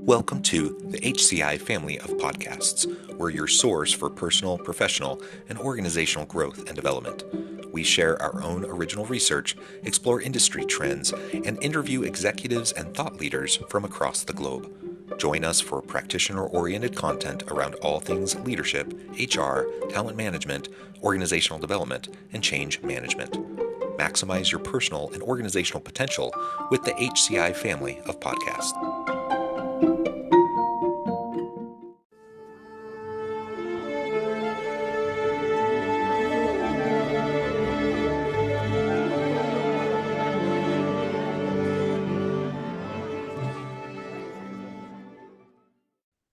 Welcome to the HCI family of podcasts. We're your source for personal, professional, and organizational growth and development. We share our own original research, explore industry trends, and interview executives and thought leaders from across the globe. Join us for practitioner-oriented content around all things leadership, HR, talent management, organizational development, and change management. Maximize your personal and organizational potential with the HCI family of podcasts.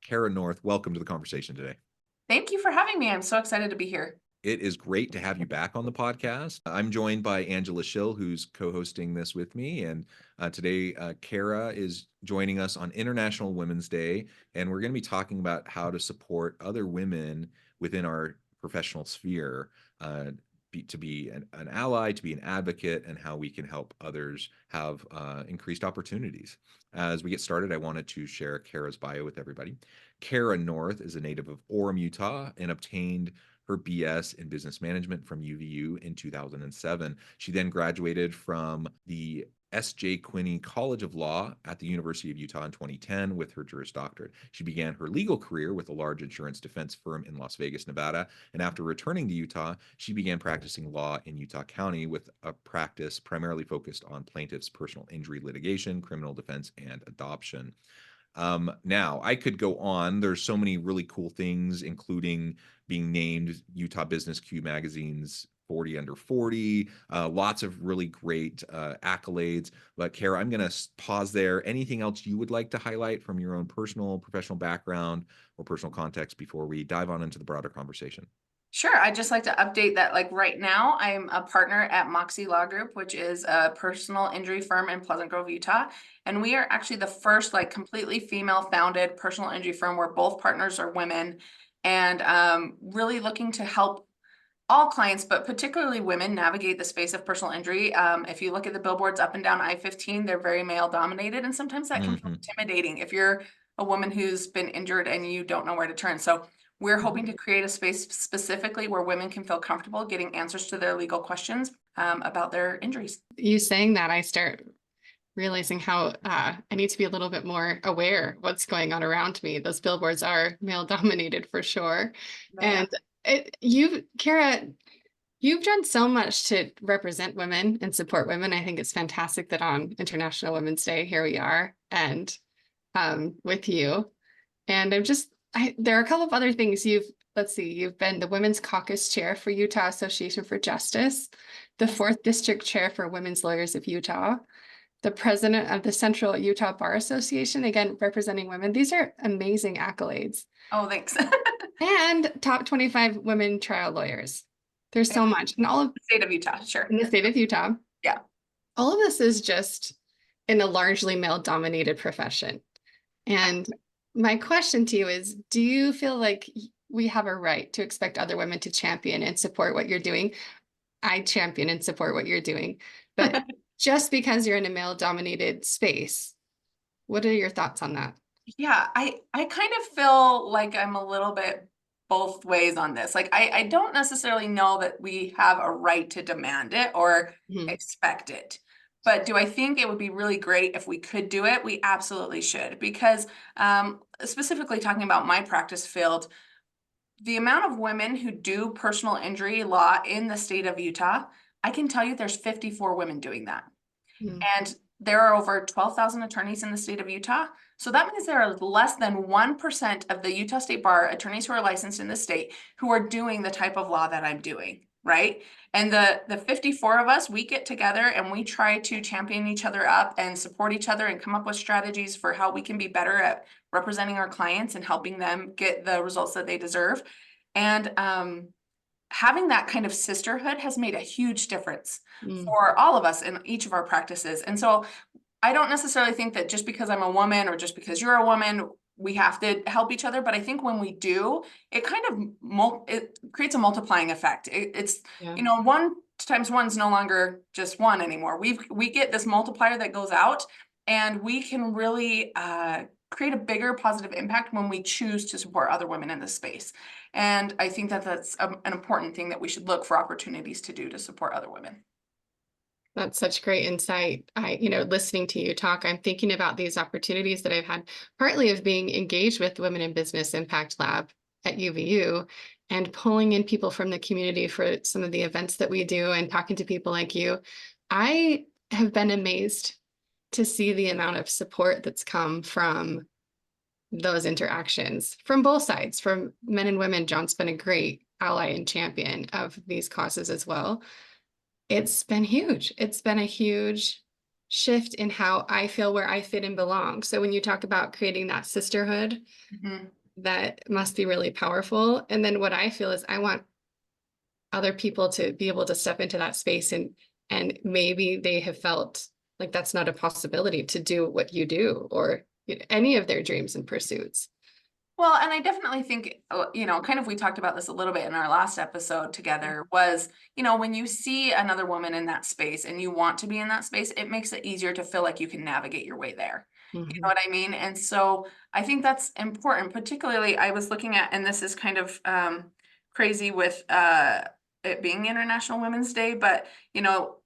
Kara North, welcome to the conversation today. Thank you for having me. I'm so excited to be here. It is great to have you back on the podcast. I'm joined by Angela Schill, who's co-hosting this with me. And today, Kara is joining us on International Women's Day. And we're going to be talking about how to support other women within our professional sphere, to be an ally, to be an advocate, and how we can help others have increased opportunities. As we get started, I wanted to share Kara's bio with everybody. Kara North is a native of Orem, Utah, and obtained her BS in business management from UVU in 2007. She then graduated from the Quinney College of Law at the University of Utah in 2010 with her Juris Doctorate. She began her legal career with a large insurance defense firm in Las Vegas, Nevada, and after returning to Utah, she began practicing law in Utah County with a practice primarily focused on plaintiffs' personal injury litigation, criminal defense, and adoption. Now, I could go on. There's so many really cool things, including being named Utah BusinessQ Magazine's 40 under 40, lots of really great accolades. But Kara, I'm going to pause there. Anything else you would like to highlight from your own personal, professional background or personal context before we dive on into the broader conversation? Sure. I'd just like to update that, like right now, I'm a partner at Moxie Law Group, which is a personal injury firm in Pleasant Grove, Utah. And we are actually the first completely female founded personal injury firm where both partners are women, and really looking to help all clients, but particularly women, navigate the space of personal injury. If you look at the billboards up and down I-15, they're very male dominated. And sometimes that can feel intimidating if you're a woman who's been injured and you don't know where to turn. So we're hoping to create a space specifically where women can feel comfortable getting answers to their legal questions about their injuries. You saying that, I start realizing how I need to be a little bit more aware of what's going on around me. Those billboards are male dominated for sure. Yeah. And Kara, you've done so much to represent women and support women. I think it's fantastic that on International Women's Day, here we are and with you. And there are a couple of other things you've been the Women's Caucus Chair for Utah Association for Justice, the 4th District Chair for Women's Lawyers of Utah, the President of the Central Utah Bar Association, again, representing women. These are amazing accolades. Oh, thanks. And top 25 women trial lawyers. There's so much. And all of the state of Utah, sure. In the state of Utah. Yeah. All of this is just in a largely male-dominated profession. And my question to you is, do you feel like we have a right to expect other women to champion and support what you're doing? I champion and support what you're doing. But just because you're in a male-dominated space, what are your thoughts on that? Yeah, I kind of feel like I'm a little bit both ways on this. I don't necessarily know that we have a right to demand it or expect it. But do I think it would be really great if we could do it? We absolutely should, because specifically talking about my practice field, the amount of women who do personal injury law in the state of Utah, I can tell you there's 54 women doing that. And there are over 12,000 attorneys in the state of Utah. So that means there are less than 1% of the Utah State Bar attorneys who are licensed in the state who are doing the type of law that I'm doing, right? And the 54 of us, we get together and we try to champion each other up and support each other and come up with strategies for how we can be better at representing our clients and helping them get the results that they deserve. And having that kind of sisterhood has made a huge difference for all of us in each of our practices. And so I don't necessarily think that just because I'm a woman or just because you're a woman, we have to help each other. But I think when we do, it kind of it creates a multiplying effect. It's 1 times 1 is no longer just 1 anymore. We get this multiplier that goes out, and we can really create a bigger positive impact when we choose to support other women in this space. And I think that that's an important thing that we should look for opportunities to do to support other women. That's such great insight. Listening to you talk, I'm thinking about these opportunities that I've had, partly of being engaged with Women in Business Impact Lab at UVU and pulling in people from the community for some of the events that we do and talking to people like you. I have been amazed to see the amount of support that's come from those interactions from both sides, from men and women. John's been a great ally and champion of these causes as well. It's been huge. It's been a huge shift in how I feel where I fit and belong. So when you talk about creating that sisterhood, that must be really powerful. And then what I feel is I want other people to be able to step into that space and maybe they have felt like that's not a possibility to do what you do or any of their dreams and pursuits. Well, and I definitely think, kind of we talked about this a little bit in our last episode together was, when you see another woman in that space and you want to be in that space, it makes it easier to feel like you can navigate your way there. You know what I mean? And so I think that's important, particularly I was looking at, and this is kind of crazy with it being International Women's Day, but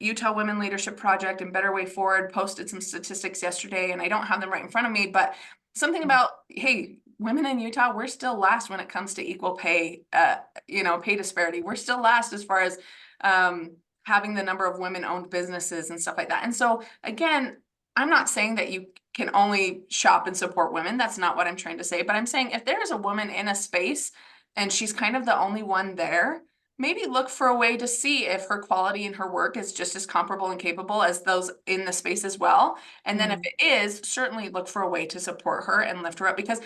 Utah Women Leadership Project and Better Way Forward posted some statistics yesterday, and I don't have them right in front of me, but something about, hey, women in Utah, we're still last when it comes to equal pay, pay disparity. We're still last as far as having the number of women-owned businesses and stuff like that. And so again, I'm not saying that you can only shop and support women. That's not what I'm trying to say. But I'm saying if there is a woman in a space and she's kind of the only one there, maybe look for a way to see if her quality and her work is just as comparable and capable as those in the space as well. And then if it is, certainly look for a way to support her and lift her up, because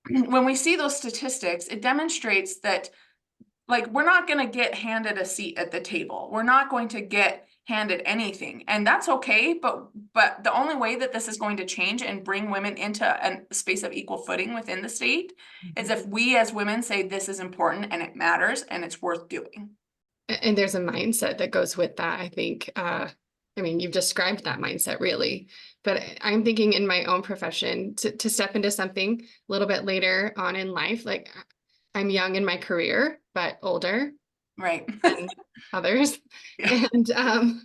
when we see those statistics, it demonstrates that we're not going to get handed a seat at the table. We're not going to get handed anything, and that's okay. But the only way that this is going to change and bring women into a space of equal footing within the state is if we as women say this is important and it matters and it's worth doing. And there's a mindset that goes with that. I think, you've described that mindset really, but I'm thinking in my own profession to step into something a little bit later on in life. Like I'm young in my career, but older right than others. Yeah. And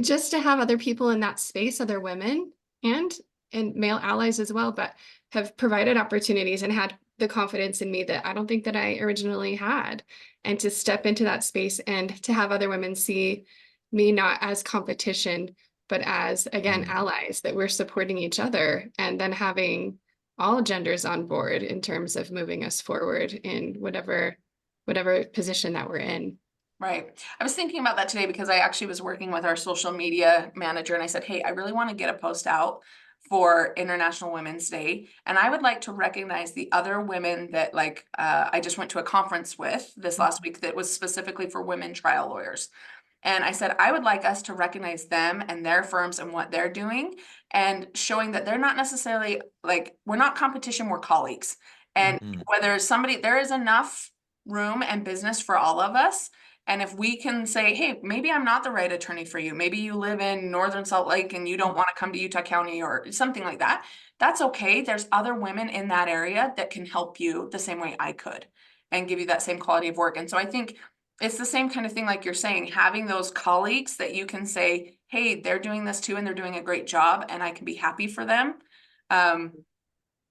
just to have other people in that space, other women and male allies as well, but have provided opportunities and had the confidence in me that I don't think that I originally had. And to step into that space and to have other women see me not as competition, but as, again, allies, that we're supporting each other, and then having all genders on board in terms of moving us forward in whatever position that we're in. Right. I was thinking about that today because I actually was working with our social media manager and I said, hey, I really want to get a post out for International Women's Day. And I would like to recognize the other women that I just went to a conference with this last week that was specifically for women trial lawyers. And I said, I would like us to recognize them and their firms and what they're doing and showing that they're not necessarily we're not competition, we're colleagues. And whether there is enough room and business for all of us. And if we can say, hey, maybe I'm not the right attorney for you. Maybe you live in Northern Salt Lake and you don't want to come to Utah County or something like that. That's okay. There's other women in that area that can help you the same way I could and give you that same quality of work. And so I think it's the same kind of thing like you're saying, having those colleagues that you can say, hey, they're doing this too and they're doing a great job and I can be happy for them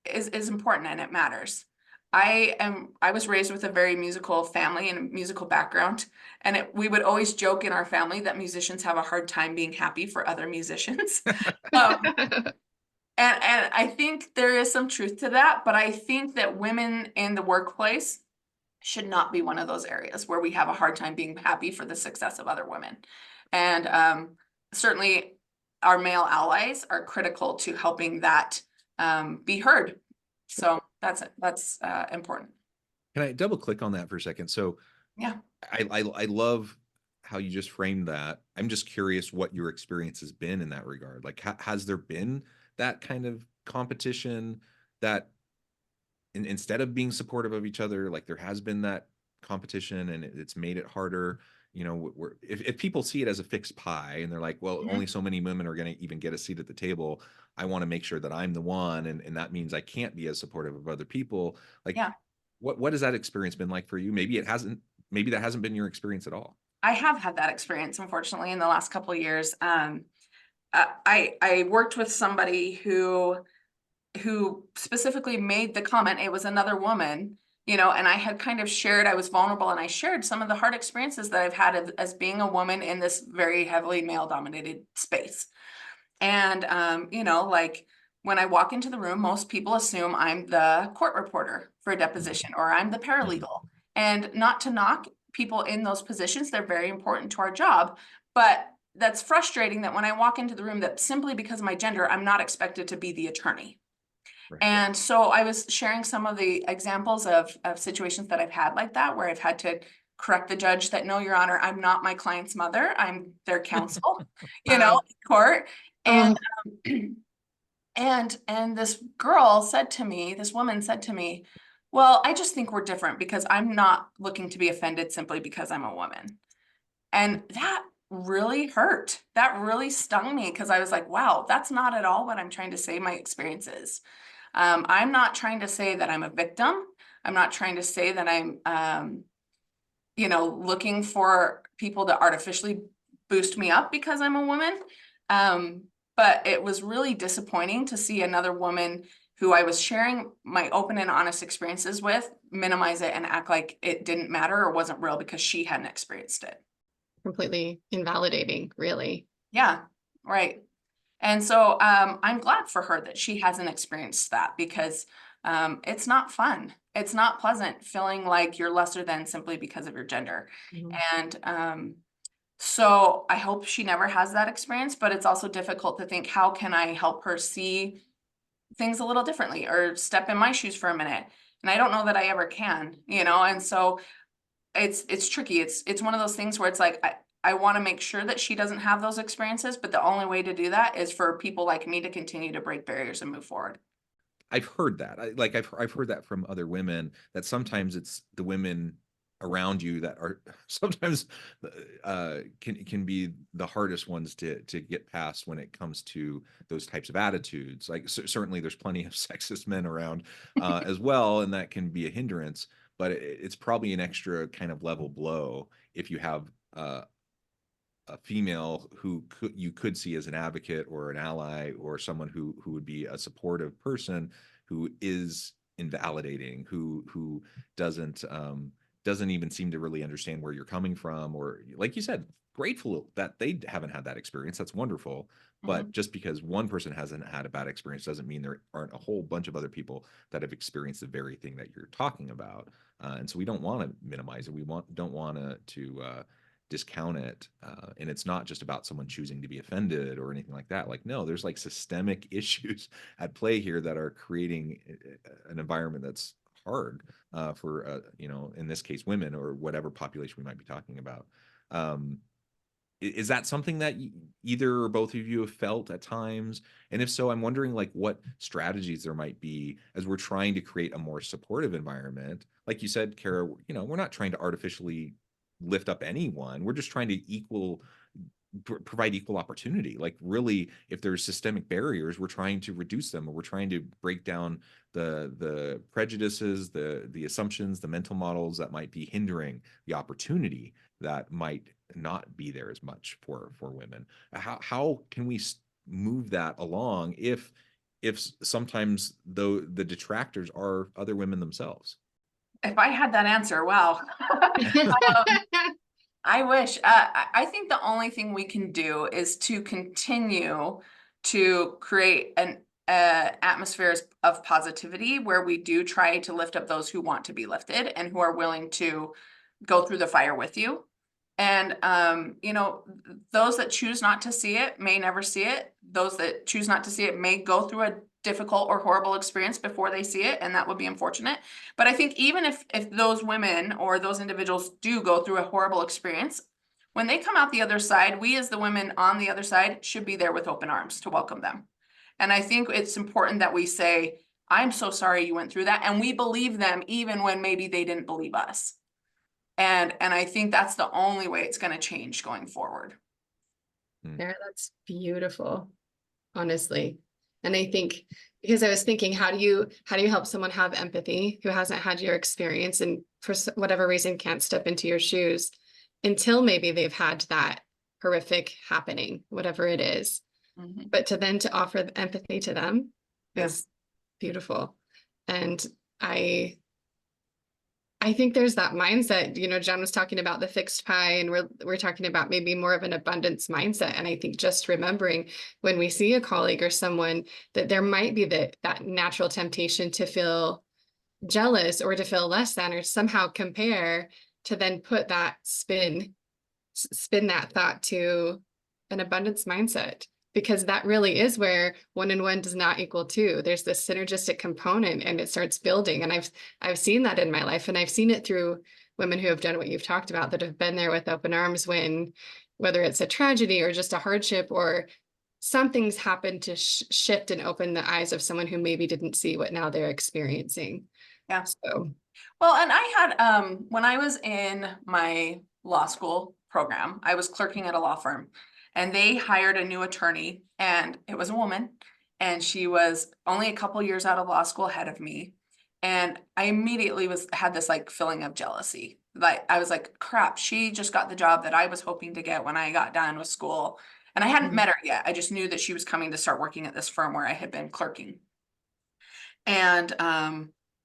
is important and it matters. I was raised with a very musical family and a musical background, and we would always joke in our family that musicians have a hard time being happy for other musicians. And I think there is some truth to that, but I think that women in the workplace should not be one of those areas where we have a hard time being happy for the success of other women. And certainly our male allies are critical to helping that be heard. So that's important. Can I double click on that for a second? So yeah, I love how you just framed that. I'm just curious what your experience has been in that regard. Like, has there been that kind of competition that instead of being supportive of each other, like there has been that competition and it's made it harder? if people see it as a fixed pie and they're like, well, only so many women are going to even get a seat at the table. I want to make sure that I'm the one. And that means I can't be as supportive of other people. Like, Yeah. what has that experience been like for you? Maybe that hasn't been your experience at all. I have had that experience, unfortunately, in the last couple of years. I worked with somebody who specifically made the comment. It was another woman, and I had kind of shared, I was vulnerable, and I shared some of the hard experiences that I've had as being a woman in this very heavily male dominated space. And, like when I walk into the room, most people assume I'm the court reporter for a deposition, or I'm the paralegal. And not to knock people in those positions, they're very important to our job. But that's frustrating that when I walk into the room, that simply because of my gender, I'm not expected to be the attorney. Right. And so I was sharing some of the examples of situations that I've had like that, where I've had to correct the judge that, no, Your Honor, I'm not my client's mother. I'm their counsel, in court. And, and this woman said to me, well, I just think we're different because I'm not looking to be offended simply because I'm a woman. And that really hurt. That really stung me, because I was like, wow, that's not at all what I'm trying to say my experience is. I'm not trying to say that I'm a victim. I'm not trying to say that I'm, looking for people to artificially boost me up because I'm a woman. But it was really disappointing to see another woman who I was sharing my open and honest experiences with minimize it and act like it didn't matter or wasn't real because she hadn't experienced it. Completely invalidating, really. Yeah, right. And so I'm glad for her that she hasn't experienced that, because it's not fun. It's not pleasant feeling like you're lesser than simply because of your gender. And so I hope she never has that experience, but it's also difficult to think, how can I help her see things a little differently, or step in my shoes for a minute? And I don't know that I ever can, and so it's tricky. It's one of those things where it's like, I want to make sure that she doesn't have those experiences, but the only way to do that is for people like me to continue to break barriers and move forward. I've heard that. I've heard that from other women, that sometimes it's the women around you that are sometimes can be the hardest ones to get past when it comes to those types of attitudes. Like certainly there's plenty of sexist men around as well, and that can be a hindrance, but it's probably an extra kind of level blow if you have a female who you could see as an advocate or an ally, or someone who would be a supportive person, who is invalidating, who doesn't even seem to really understand where you're coming from, or, like you said, grateful that they haven't had that experience. That's wonderful. But just because one person hasn't had a bad experience doesn't mean there aren't a whole bunch of other people that have experienced the very thing that you're talking about. And so we don't want to minimize it. We don't want to discount it. And it's not just about someone choosing to be offended or anything like that. Like, no, there's like systemic issues at play here that are creating an environment that's hard for, in this case, women, or whatever population we might be talking about. Is that something that either or both of you have felt at times? And if so, I'm wondering like what strategies there might be as we're trying to create a more supportive environment. Like you said, Kara, we're not trying to artificially lift up anyone. We're just trying to provide equal opportunity. Like, really, if there's systemic barriers, we're trying to reduce them, or we're trying to break down the prejudices, the assumptions, the mental models that might be hindering the opportunity that might not be there as much for women. How can we move that along if sometimes though the detractors are other women themselves? If I had that answer, wow. I wish. I think the only thing we can do is to continue to create an atmosphere of positivity, where we do try to lift up those who want to be lifted and who are willing to go through the fire with you. And, those that choose not to see it may never see it. Those that choose not to see it may go through a difficult or horrible experience before they see it, and that would be unfortunate. But I think even if those women or those individuals do go through a horrible experience, when they come out the other side, we as the women on the other side should be there with open arms to welcome them. And I think it's important that we say, I'm so sorry you went through that, and we believe them even when maybe they didn't believe us. And I think that's the only way it's going to change going forward. Yeah, that's beautiful, honestly. And I think, because I was thinking, how do you help someone have empathy who hasn't had your experience and for whatever reason can't step into your shoes until maybe they've had that horrific happening, whatever it is. But to offer empathy to them is beautiful. And I think there's that mindset, John was talking about the fixed pie, and we're talking about maybe more of an abundance mindset. And I think just remembering when we see a colleague or someone that there might be that natural temptation to feel jealous or to feel less than, or somehow compare, to then put that spin that thought to an abundance mindset. Because that really is where 1 and 1 does not equal 2. There's this synergistic component and it starts building. And I've seen that in my life, and I've seen it through women who have done what you've talked about, that have been there with open arms when, whether it's a tragedy or just a hardship or something's happened to shift and open the eyes of someone who maybe didn't see what now they're experiencing. Yeah. So, well, and I had, when I was in my law school program, I was clerking at a law firm. And they hired a new attorney, and it was a woman, and she was only a couple years out of law school ahead of me. And I immediately had this like feeling of jealousy. Like I was like, crap, she just got the job that I was hoping to get when I got done with school. And I hadn't met her yet. I just knew that she was coming to start working at this firm where I had been clerking. And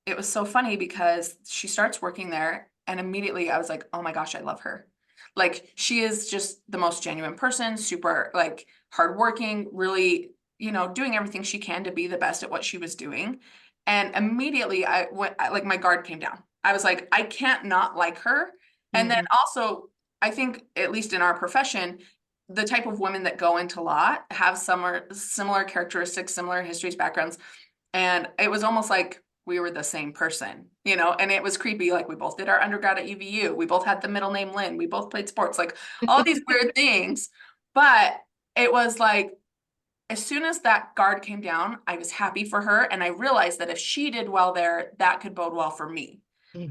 it was so funny because she starts working there, and immediately I was like, oh my gosh, I love her. Like, she is just the most genuine person, super like hardworking, really, doing everything she can to be the best at what she was doing. And immediately like my guard came down. I was like, I can't not like her. And then also, I think, at least in our profession, the type of women that go into law have similar characteristics, similar histories, backgrounds. And it was almost like we were the same person, and it was creepy. Like, we both did our undergrad at UVU. We both had the middle name Lynn. We both played sports, like all these weird things. But it was like, as soon as that guard came down, I was happy for her. And I realized that if she did well there, that could bode well for me.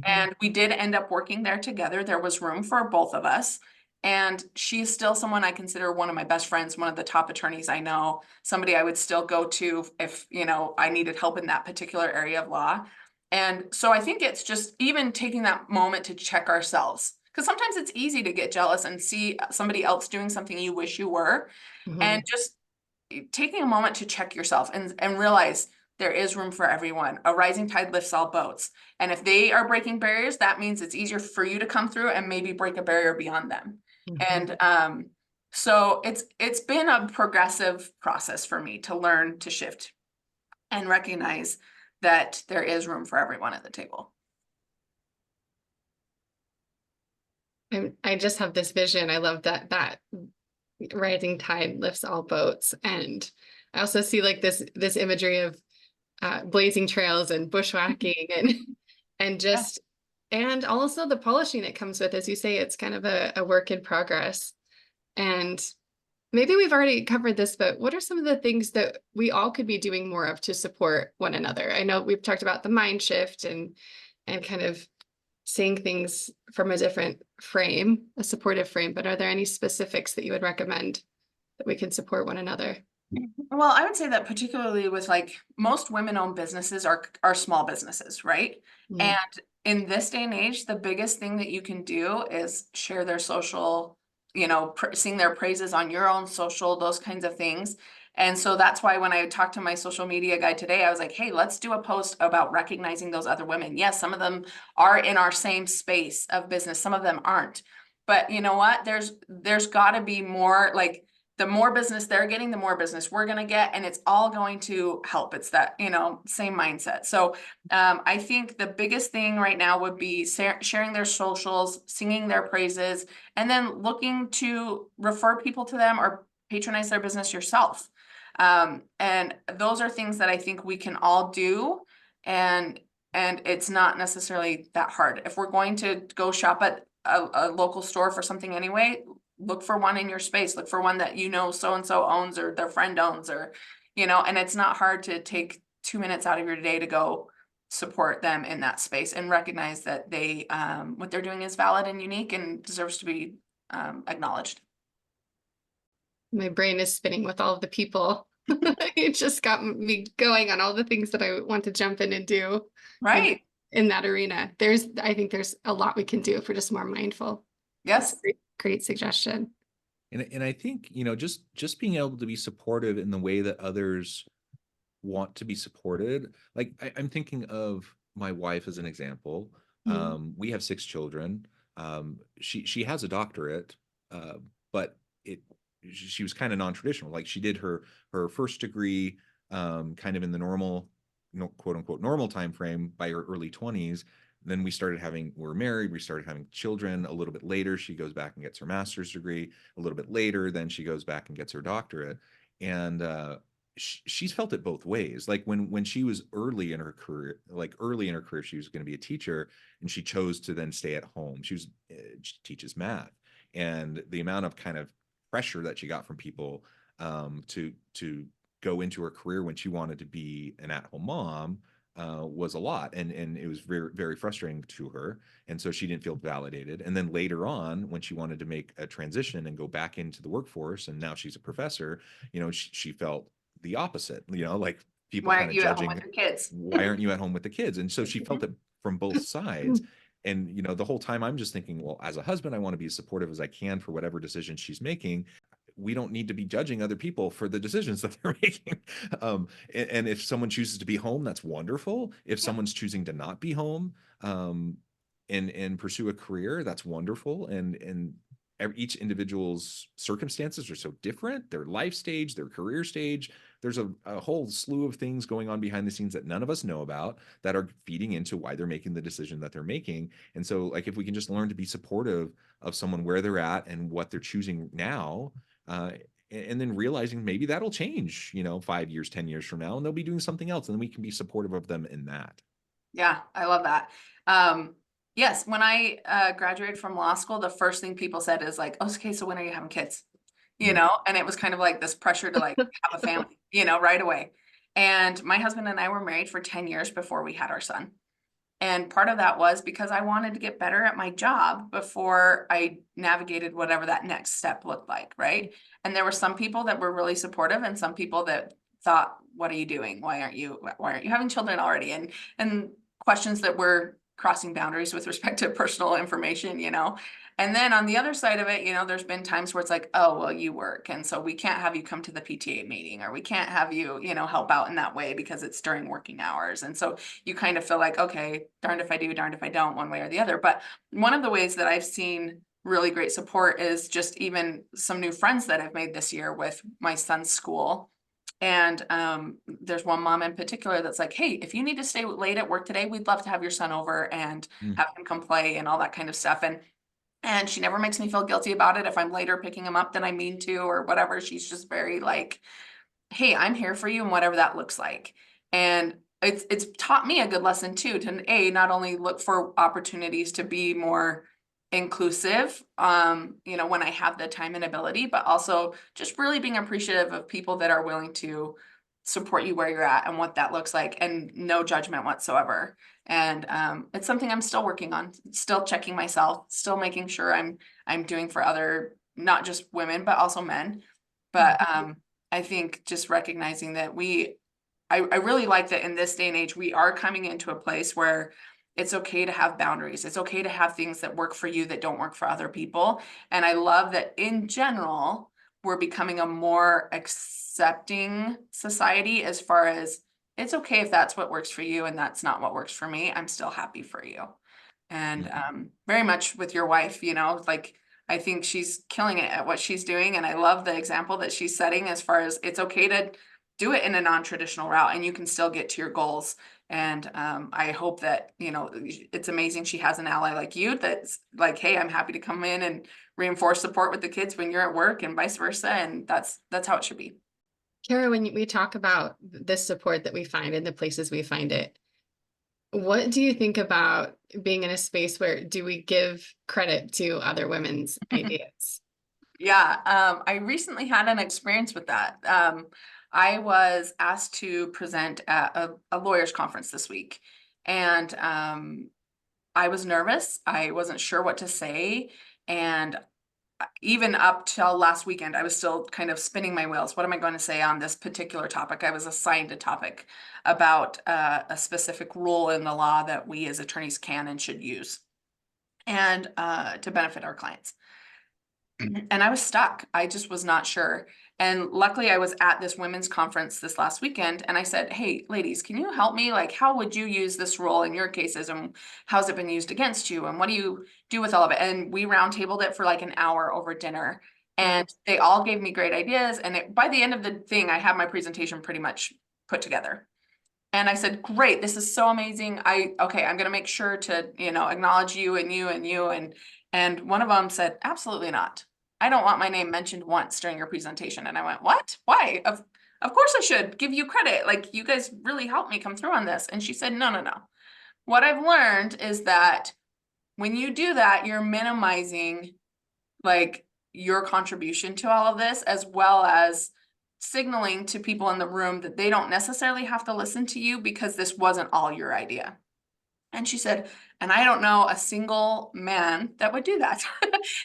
And we did end up working there together. There was room for both of us. And she is still someone I consider one of my best friends, one of the top attorneys I know, somebody I would still go to if, I needed help in that particular area of law. And so I think it's just even taking that moment to check ourselves, because sometimes it's easy to get jealous and see somebody else doing something you wish you were, and just taking a moment to check yourself and realize there is room for everyone. A rising tide lifts all boats. And if they are breaking barriers, that means it's easier for you to come through and maybe break a barrier beyond them. And so it's been a progressive process for me to learn to shift and recognize that there is room for everyone at the table. I just have this vision. I love that rising tide lifts all boats. And I also see like this imagery of blazing trails and bushwhacking and just, and also the polishing that comes with, as you say, it's kind of a work in progress. And maybe we've already covered this, but what are some of the things that we all could be doing more of to support one another? I know we've talked about the mind shift and kind of seeing things from a different frame, a supportive frame, but are there any specifics that you would recommend that we can support one another? Well, I would say that particularly with like most women-owned businesses are small businesses, right? And in this day and age, the biggest thing that you can do is share their social, sing their praises on your own social, those kinds of things. And so that's why when I talked to my social media guy today, I was like, hey, let's do a post about recognizing those other women. Yes, some of them are in our same space of business. Some of them aren't. But you know what? There's got to be more, like, the more business they're getting, the more business we're going to get, and it's all going to help. It's that, same mindset. So I think the biggest thing right now would be sharing their socials, singing their praises, and then looking to refer people to them or patronize their business yourself. And those are things that I think we can all do. And it's not necessarily that hard. If we're going to go shop at a local store for something anyway, look for one in your space, look for one that so-and-so owns or their friend owns, or, and it's not hard to take 2 minutes out of your day to go support them in that space and recognize that they, what they're doing is valid and unique and deserves to be acknowledged. My brain is spinning with all of the people. It just got me going on all the things that I want to jump in and do Right. in that arena. I think there's a lot we can do if we're just more mindful. Yes. Great suggestion. And I think, just being able to be supportive in the way that others want to be supported. Like I'm thinking of my wife as an example. We have 6 children. She has a doctorate, but she was kind of non-traditional. Like she did her first degree kind of in the normal, quote unquote, normal time frame by her early 20s. Then we're married, we started having children. A little bit later, she goes back and gets her master's degree. A little bit later, then she goes back and gets her doctorate. And she's felt it both ways. Like when she was early in her career, she was going to be a teacher, and she chose to then stay at home. She teaches math, and the amount of kind of pressure that she got from people to go into her career when she wanted to be an at-home mom was a lot, and it was very, very frustrating to her, and so she didn't feel validated. And then later on, when she wanted to make a transition and go back into the workforce, and now she's a professor, she felt the opposite. Like people kind of judging, with your kids? Why aren't you at home with the kids? And so she felt it from both sides. And the whole time I'm just thinking, well, as a husband, I want to be as supportive as I can for whatever decision she's making. We don't need to be judging other people for the decisions that they're making. And if someone chooses to be home, that's wonderful. If someone's choosing to not be home and pursue a career, that's wonderful. And each individual's circumstances are so different, their life stage, their career stage. There's a whole slew of things going on behind the scenes that none of us know about that are feeding into why they're making the decision that they're making. And so, like, if we can just learn to be supportive of someone where they're at and what they're choosing now, and then realizing maybe that'll change, 5 years, 10 years from now, and they'll be doing something else, and then we can be supportive of them in that. Yeah, I love that. Yes, when I graduated from law school, the first thing people said is like, oh, okay, so when are you having kids? And it was kind of like this pressure to like have a family, right away. And my husband and I were married for 10 years before we had our son. And part of that was because I wanted to get better at my job before I navigated whatever that next step looked like, right? And there were some people that were really supportive and some people that thought, what are you doing? Why aren't you having children already? And questions that were crossing boundaries with respect to personal information, And then on the other side of it, there's been times where it's like, oh, well, you work, and so we can't have you come to the PTA meeting, or we can't have you, help out in that way because it's during working hours. And so you kind of feel like, okay, darned if I do, darned if I don't, one way or the other. But one of the ways that I've seen really great support is just even some new friends that I've made this year with my son's school. And there's one mom in particular that's like, hey, if you need to stay late at work today, we'd love to have your son over and have him come play and all that kind of stuff. And she never makes me feel guilty about it if I'm later picking him up than I mean to or whatever. She's just very like, hey, I'm here for you and whatever that looks like. And it's taught me a good lesson too, to not only look for opportunities to be more inclusive, when I have the time and ability, but also just really being appreciative of people that are willing to support you where you're at and what that looks like, and no judgment whatsoever. And it's something I'm still working on, still checking myself, still making sure I'm doing for other, not just women, but also men. But I think just recognizing that I really like that in this day and age, we are coming into a place where it's okay to have boundaries. It's okay to have things that work for you that don't work for other people. And I love that in general, we're becoming a more accepting society as far as it's okay if that's what works for you and that's not what works for me. I'm still happy for you. And very much with your wife, like I think she's killing it at what she's doing. And I love the example that she's setting as far as it's okay to do it in a non-traditional route and you can still get to your goals. And I hope that, it's amazing she has an ally like you that's like, hey, I'm happy to come in and reinforce support with the kids when you're at work and vice versa. And that's how it should be. Kara, when we talk about this support that we find in the places we find it, what do you think about being in a space where do we give credit to other women's ideas? Yeah, I recently had an experience with that. I was asked to present at a lawyers conference this week. And I was nervous. I wasn't sure what to say. And even up till last weekend, I was still kind of spinning my wheels. What am I going to say on this particular topic? I was assigned a topic about a specific rule in the law that we as attorneys can and should use, and to benefit our clients. And I was stuck. I just was not sure. And luckily I was at this women's conference this last weekend, and I said, hey, ladies, can you help me? Like, how would you use this rule in your cases, and how's it been used against you? And what do you do with all of it? And we roundtabled it for like an hour over dinner, and they all gave me great ideas. And by the end of the thing, I had my presentation pretty much put together. And I said, great, this is so amazing. Okay, I'm going to make sure to, acknowledge you and you and you. And one of them said, absolutely not. I don't want my name mentioned once during your presentation. And I went, what? Why? Of course I should give you credit. Like, you guys really helped me come through on this. And she said, no. What I've learned is that when you do that, you're minimizing like your contribution to all of this, as well as signaling to people in the room that they don't necessarily have to listen to you because this wasn't all your idea. And she said, and I don't know a single man that would do that.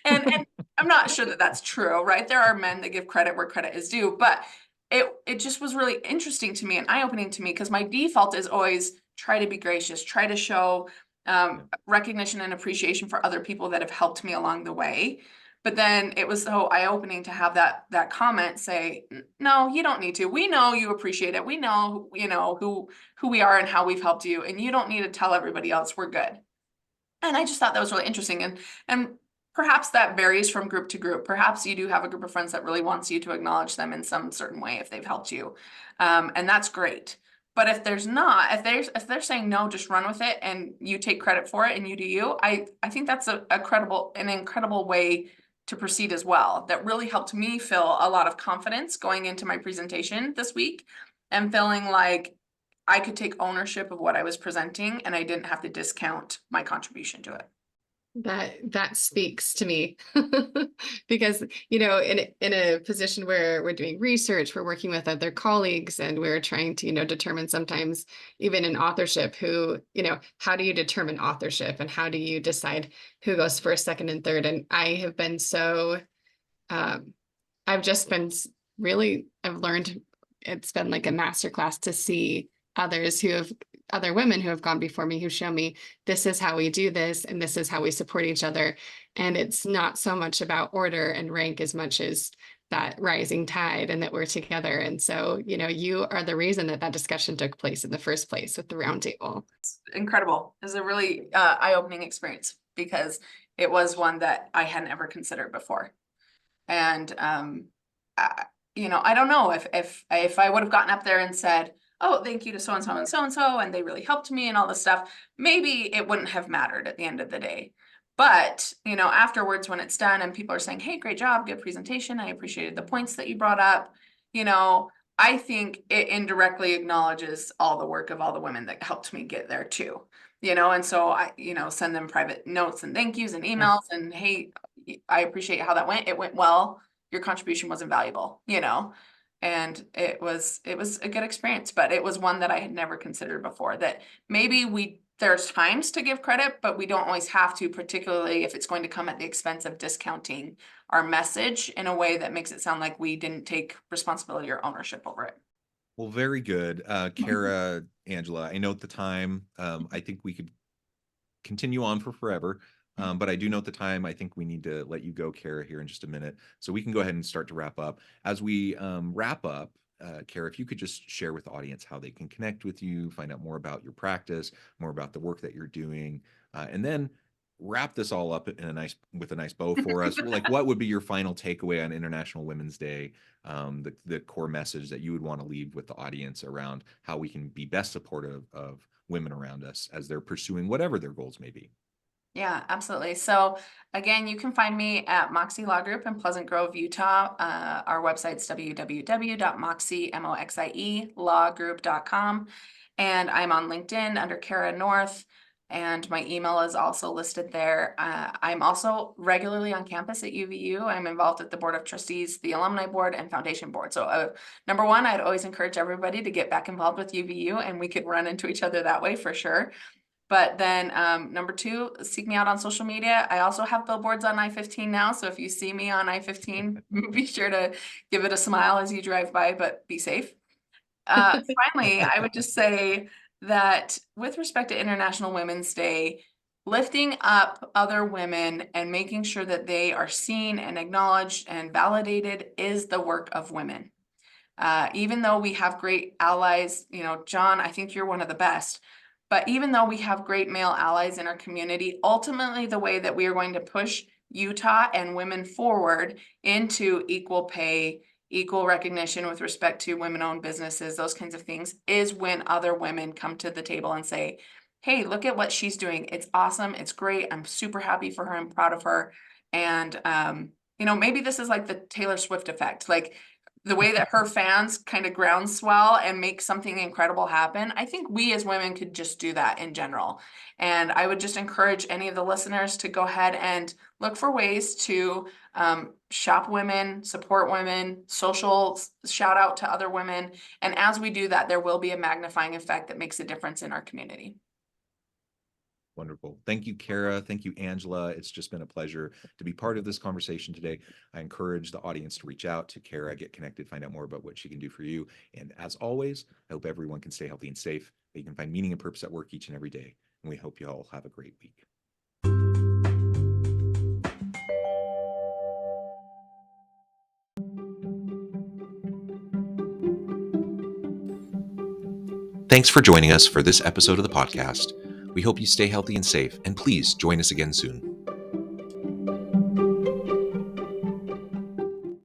and I'm not sure that that's true, right? There are men that give credit where credit is due, but it just was really interesting to me and eye-opening to me, because my default is always try to be gracious, try to show recognition and appreciation for other people that have helped me along the way. But then it was so eye-opening to have that comment say, no, you don't need to. We know you appreciate it. We know, who we are and how we've helped you, and you don't need to tell everybody else. We're good. And I just thought that was really interesting. And perhaps that varies from group to group. Perhaps you do have a group of friends that really wants you to acknowledge them in some certain way if they've helped you. And that's great. But if there's not, if they're saying no, just run with it and you take credit for it and you do you, I think that's an incredible way to proceed as well. That really helped me feel a lot of confidence going into my presentation this week, and feeling like I could take ownership of what I was presenting and I didn't have to discount my contribution to it. That speaks to me because, in a position where we're doing research, we're working with other colleagues, and we're trying to, determine sometimes even in authorship how do you determine authorship, and how do you decide who goes first, second, and third? And I have been I've just been I've learned, it's been like a masterclass to see other women who have gone before me, who show me this is how we do this and this is how we support each other. And it's not so much about order and rank as much as that rising tide, and that we're together. And so, you are the reason that discussion took place in the first place with the roundtable. It's incredible. It was a really eye-opening experience, because it was one that I hadn't ever considered before. And, I don't know if I would have gotten up there and said, oh, thank you to so-and-so and so-and-so, and they really helped me and all this stuff, maybe it wouldn't have mattered at the end of the day. But, afterwards, when it's done and people are saying, hey, great job, good presentation, I appreciated the points that you brought up, I think it indirectly acknowledges all the work of all the women that helped me get there too. And so I, send them private notes and thank yous and emails and, hey, I appreciate how that went. It went well. Your contribution was invaluable, and it was a good experience, but it was one that I had never considered before, that maybe there's times to give credit, but we don't always have to, particularly if it's going to come at the expense of discounting our message in a way that makes it sound like we didn't take responsibility or ownership over it. Well, very good. Kara, Angela, I note the time. I think we could continue on for forever. But I do note the time. I think we need to let you go, Kara, here in just a minute, so we can go ahead and start to wrap up. As we wrap up, Kara, if you could just share with the audience how they can connect with you, find out more about your practice, more about the work that you're doing, and then wrap this all up with a nice bow for us. Like, what would be your final takeaway on International Women's Day? The core message that you would want to leave with the audience around how we can be best supportive of women around us as they're pursuing whatever their goals may be. Yeah, absolutely. So again, you can find me at Moxie Law Group in Pleasant Grove, Utah. Our website's www.moxielawgroup.com. And I'm on LinkedIn under Kara North. and my email is also listed there. I'm also regularly on campus at UVU. I'm involved at the Board of Trustees, the Alumni Board, and Foundation Board. So number one, I'd always encourage everybody to get back involved with UVU, and we could run into each other that way for sure. But then number two, seek me out on social media. I also have billboards on I-15 now. So if you see me on I-15, be sure to give it a smile as you drive by, but be safe. Finally, I would just say that with respect to International Women's Day, lifting up other women and making sure that they are seen and acknowledged and validated is the work of women. Even though we have great allies, John, I think you're one of the best. But even though we have great male allies in our community, ultimately the way that we are going to push Utah and women forward into equal pay, equal recognition with respect to women-owned businesses, those kinds of things, is when other women come to the table and say, hey, look at what she's doing. It's awesome. It's great. I'm super happy for her. I'm proud of her. And, maybe this is like the Taylor Swift effect. Like, the way that her fans kind of groundswell and make something incredible happen. I think we as women could just do that in general. And I would just encourage any of the listeners to go ahead and look for ways to shop women, support women, social shout out to other women. And as we do that, there will be a magnifying effect that makes a difference in our community. Wonderful. Thank you, Kara. Thank you, Angela. It's just been a pleasure to be part of this conversation today. I encourage the audience to reach out to Kara, get connected, find out more about what she can do for you. And as always, I hope everyone can stay healthy and safe, that you can find meaning and purpose at work each and every day. And we hope you all have a great week. Thanks for joining us for this episode of the podcast. We hope you stay healthy and safe, and please join us again soon.